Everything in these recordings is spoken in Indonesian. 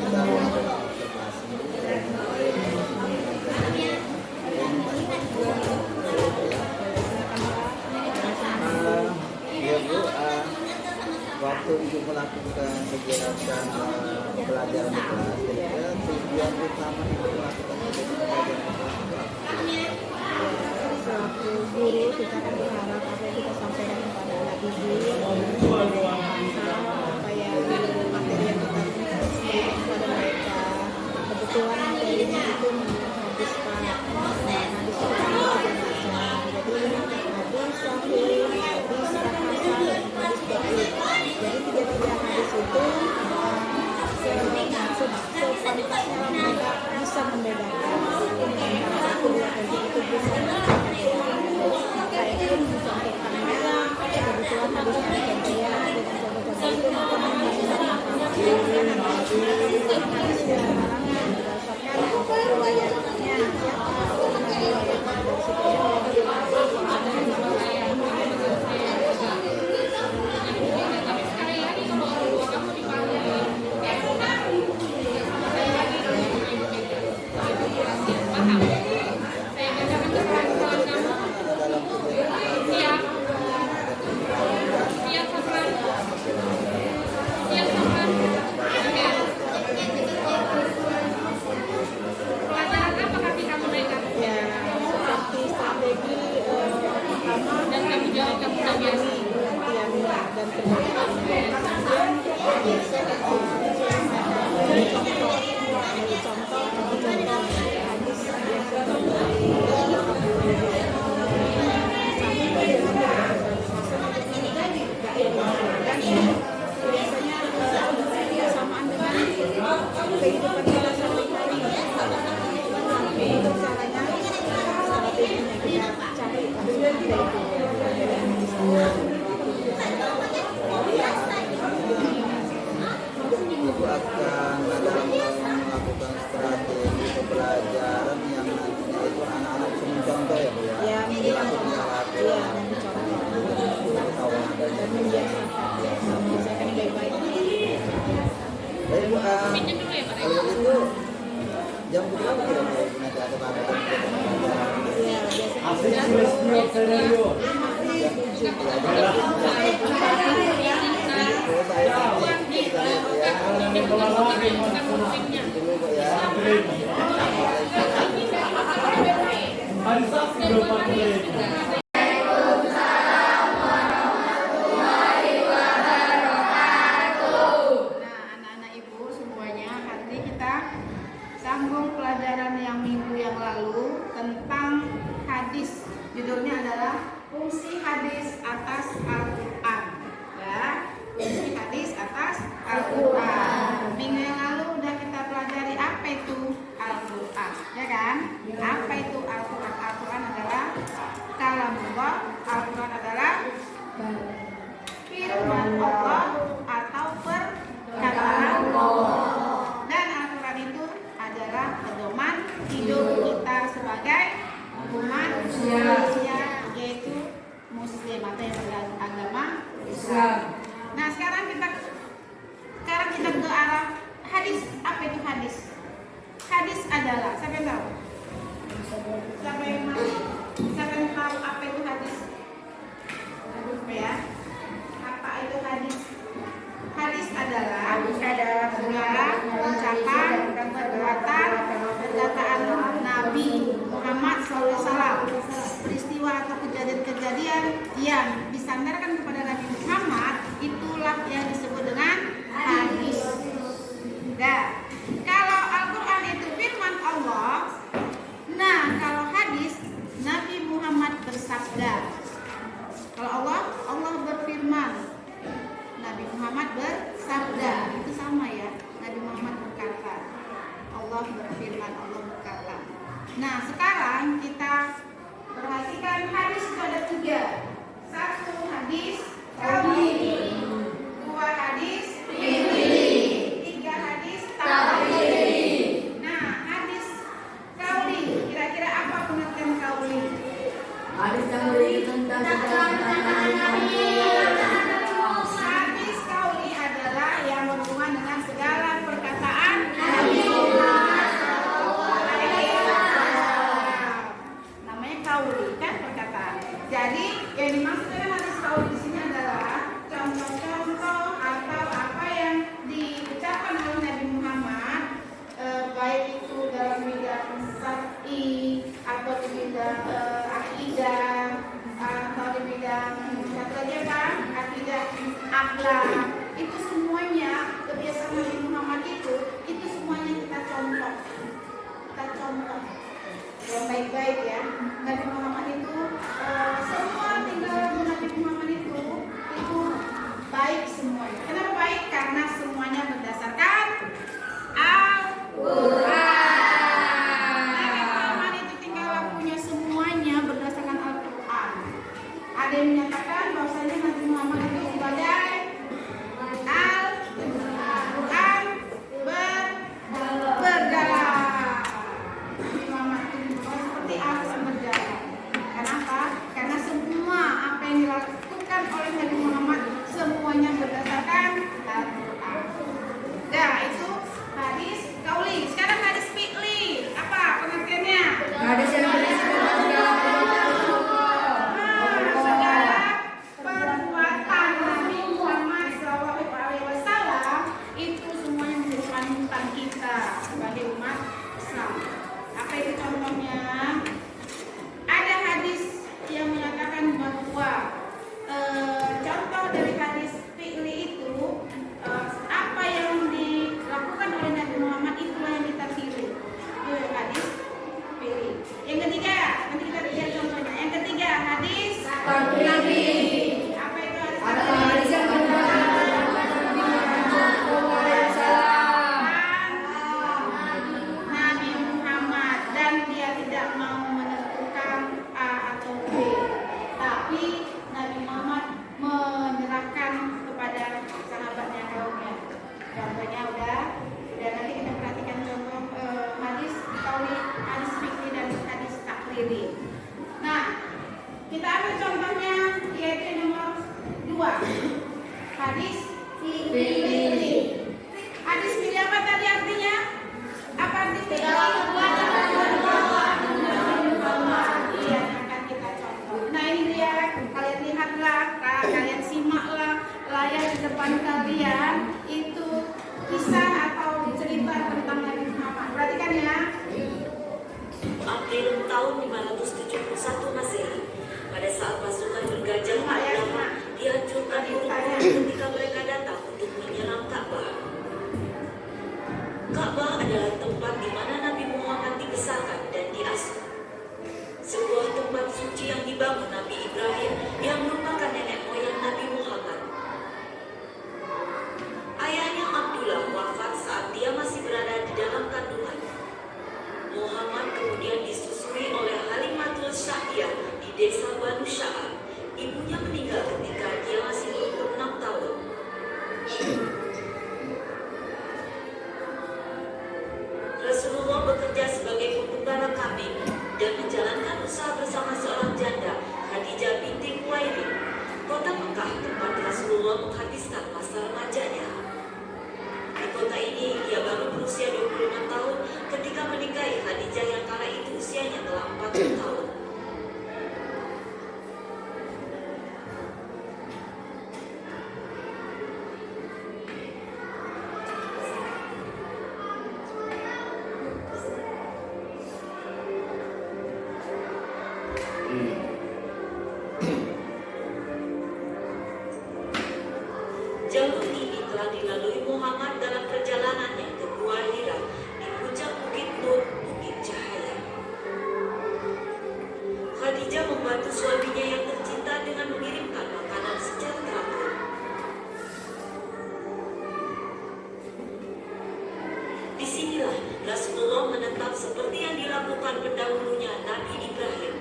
kita melakukan observasi. Ya Bu, waktu Ibu melakukan kegiatan pelajaran di kelas, kira-kira tujuan utama Ibu melakukan kegiatan pelajaran di kelas itu apa? Selaku guru kita kan berharap apa yang kita sampaikan kepada anak didik supaya materi yang kita sampaikan kepada mereka kebetulan materinya itu mengenai hadis Pak. Hadis itu kan macam-macam, jadi hadis sahih, hadis hasan, dan hadis dhaif. Jadi tiga-tiga hadis itu sepantasnya mereka bisa membedakan antara satu dua hadis itu bisa membedakan. Maka itu dicontohkan mereka kebetulan hadis yang saya dengan contoh-contoh itu maka membedakan mereka bukan hadis yang halangan berdasarkan riwayatnya siapa riwayatnya dari situ kehidupan kita sehari-hari untuk caranya strateginya kita cari Ibu akan melakukan strategi pembelajaran yang nantinya itu anak-anak bisa mencontoh ya Bu ya? Ya, dan membiasakan baik-baik. Baik Bu, kalau begitu jam berapa kira-kira nanti ada panggilan pembelajaran? Ya, biasanya anak-anak Ibu semuanya, hari ini kita sambung pelajaran yang minggu yang lalu tentang hadis. Judulnya adalah fungsi hadis atas Al-Quran. Ya, fungsi hadis atas Al-Quran. Minggu yang lalu udah kita pelajari apa itu Al-Quran, ya kan? Apa itu Al-Quran? Al-Quran adalah kalamullah. Al-Quran adalah firman Allah atau perkataan Allah. Dan Al-Quran itu adalah pedoman hidup kita sebagai umat manusia, yaitu Muslim atau yang beragama Islam. Nah, sekarang kita ke arah hadis. Apa itu hadis? Hadis adalah, siapa yang tahu? Siapa yang tahu apa itu hadis? Apa ya? Apa itu hadis? Hadis adalah segala ucapan dan perbuatan perkataan Nabi Muhammad SAW, peristiwa atau kejadian-kejadian yang disandarkan kepada Nabi Muhammad, itulah yang disebut dengan hadis. Nah, kalau Al-Quran itu firman Allah, nah kalau hadis Nabi Muhammad bersabda. Kalau Allah berfirman, Nabi Muhammad bersabda, itu sama ya. Nabi Muhammad berkata, Allah berfirman, Allah berkata. Nah, sekarang kita perhatikan hadis itu ada 3. 1 hadis qauli, 2 hadis fi'li, 3 hadis taqriri. Nah, hadis qauli, kira-kira apa pengertian qauli? Hadis yang tentang Hadis qauli adalah yang berhubungan dengan segala perkataan Ka'bah adalah tempat di mana Nabi Muhammad dibesarkan dan diasuh. Sebuah tempat suci yang dibangun Nabi Ibrahim yang merupakan nenek moyang Nabi Muhammad. Ayahnya Abdullah wafat saat dia masih berada di dalam kandungan. Muhammad kemudian disusui oleh Halimatul Sa'diyah di desa Banu Sya'ab. Ibunya meninggal ketika dia masih berumur 6 tahun. Rasulullah bekerja sebagai pengembala kambing dan menjalankan usaha bersama seorang janda, Khadijah binti Khuwailid. Kota Mekah tempat Rasulullah menghabiskan masa remajanya. Di kota ini ia baru berusia 25 tahun ketika menikahi Khadijah yang kala itu usianya telah 40 tahun. Jalur ini telah dilalui Muhammad dalam perjalanannya ke Gua Hira di puncak Bukit Nur, Bukit Cahaya. Khadijah membantu suaminya yang tercinta dengan mengirimkan makanan secara teratur. Disinilah Rasulullah menetap seperti yang dilakukan pendahulunya Nabi Ibrahim.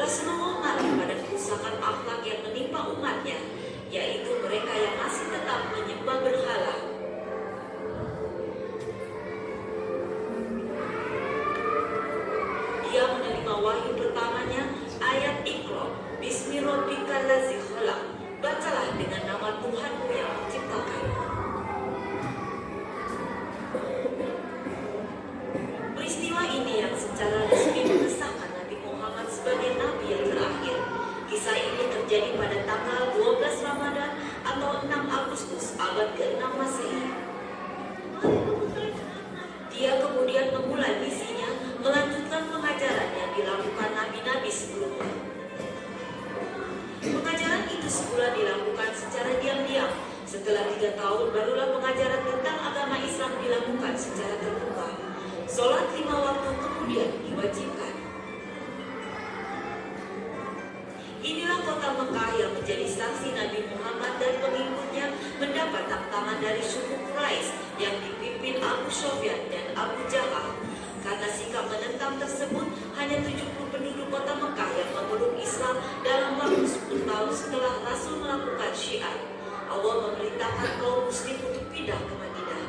Rasulullah marah pada kerusakan akhlak yang menimpa umatnya, yaitu mereka yang masih tetap menyembah berhala. Dia menerima wahyu pertamanya, ayat Iqra, Bismi Rabbikal Ladzi Khalaq. Bacalah dengan nama Tuhanmu yang menciptakan. Peristiwa ini yang secara resmi mengesahkan Nabi Muhammad sebagai Nabi yang terakhir. Kisah ini terjadi pada tanggal 12 Ramadan atau 6 Agustus abad ke-6 Masehi. Dia kemudian memulai misinya melanjutkan pengajaran yang dilakukan nabi-nabi sebelumnya. Pengajaran itu semula dilakukan secara diam-diam. Setelah 3 tahun barulah pengajaran tentang agama Islam dilakukan secara terbuka. Sholat 5 waktu kemudian diwajibkan. Inilah kota Mekah yang menjadi saksi Nabi Muhammad dan pengikutnya mendapat tantangan dari suku Quraisy yang dipimpin Abu Sufyan dan Abu Jahal. Karena sikap menentang tersebut, hanya 70 penduduk kota Mekah yang memeluk Islam dalam waktu 10 tahun setelah Rasul melakukan syiar. Allah memerintahkan kaum muslim untuk pindah ke Madinah.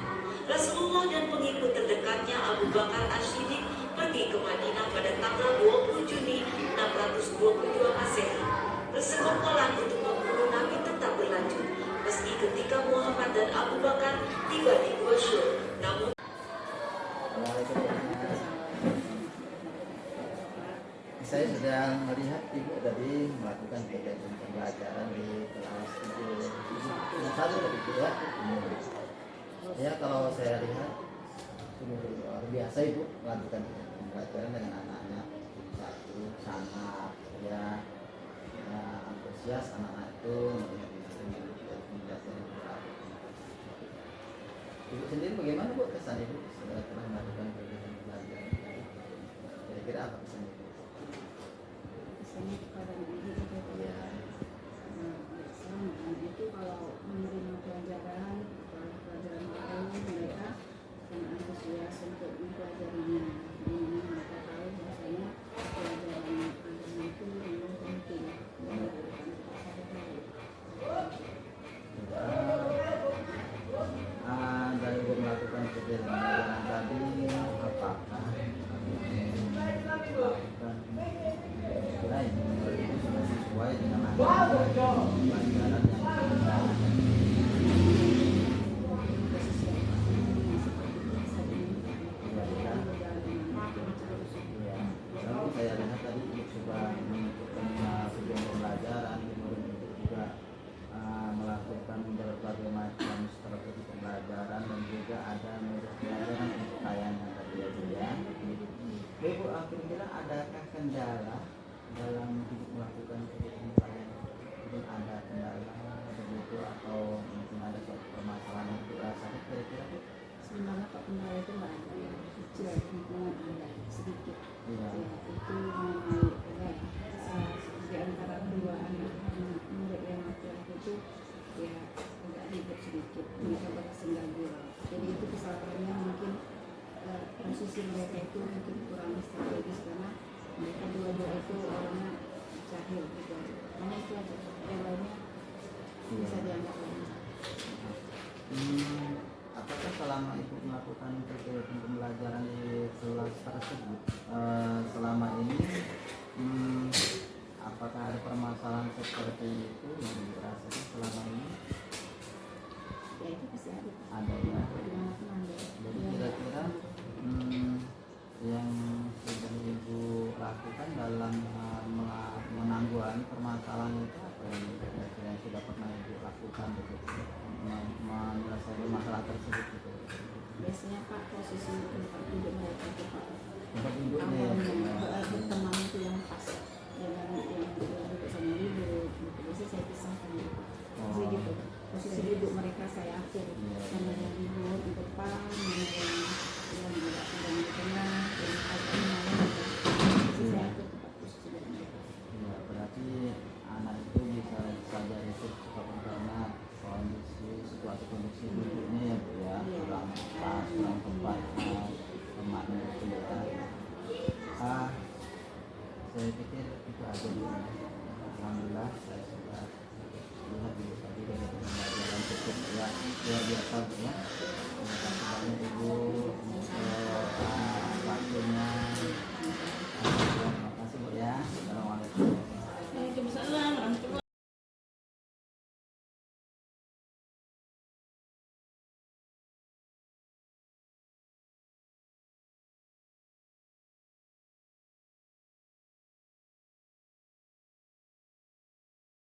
Rasulullah dan pengikut terdekatnya Abu Bakar As-Siddiq pergi ke Madinah pada tanggal 20 Juni 622 Masehi. Persekongkolan untuk membunuh Nabi tetap berlanjut, meski ketika Muhammad dan Abu Bakar tiba di Gua Syur. Namun saya sedang melihat ibu tadi melakukan kegiatan pembelajaran di kelas 1 begitu ya. Ya, kalau saya lihat sungguh luar biasa ibu melakukan pembelajaran dengan anak-anak satu sangat ya, antusias anak-anak itu melihat pembelajaran. Ibu sendiri bagaimana bu kesan ibu setelah pernah melakukan kegiatan pembelajaran? Kira-kira apa kesan ibu? Kesannya kepada ibu ya, itu kalau menerima pelajaran baru mereka sangat antusias untuk mempelajarinya. Ini mereka tahu bahwasanya pelajaran agama itu memang penting memberikan Dan ibu melakukan kegiatan pembelajaran tadi apakah melakukan kira itu sudah sesuai dengan pelajaran yang saya lihat tadi ibu sudah menentukan tujuan pembelajaran, kemudian ibu juga melakukan berbagai macam strategi pembelajaran dan juga ada metode pembelajaran untuk tayangan tadi ya Bu ya. Ibu kira-kira adakah kendala dalam ibu melakukan kegiatan pembelajaran? Mungkin ada kendala begitu atau mungkin ada suatu permasalahan yang dirasakan kira-kira Bu? sebenarnya posisi mereka itu mungkin kurang strategis karena mereka dua-dua itu orangnya jahil gitu. Hanya itu aja, yang lainnya bisa dianggap lain. Apakah selama ibu melakukan kegiatan pembelajaran di kelas tersebut selama ini apakah ada permasalahan seperti itu yang dirasakan selama ini? Ya itu pasti ada. Ada ya. Dimanapun ada. Jadi kira-kira yang sudah ibu lakukan dalam menanggulangi permasalahan itu apa yang kira-kira yang sudah pernah ibu lakukan begitu menyelesaikan masalah tersebut gitu? Biasanya Pak posisi tempat duduk mereka itu Pak Tempat duduknya ya. berteman itu yang pas, jangan yang duduk sama duduk gitu. Biasanya saya pisahkan gitu. Jadi gitu posisi duduk mereka saya atur, mana yang duduk di depan, mana yang di tengah, yang paling mana gitu. Jadi saya atur tempat posisi dari mereka. Ya, berarti anak itu bisa saja itu disebabkan karena situasi kondisi duduknya ya Bu ya, kurang pas, kurang tepat tempatnya itu ya. Saya pikir itu aja Bu. Alhamdulillah saya sudah lihat dulu tadi dari pembelajaran cukup ya luar biasa Bu ya. Terima kasih banyak Ibu.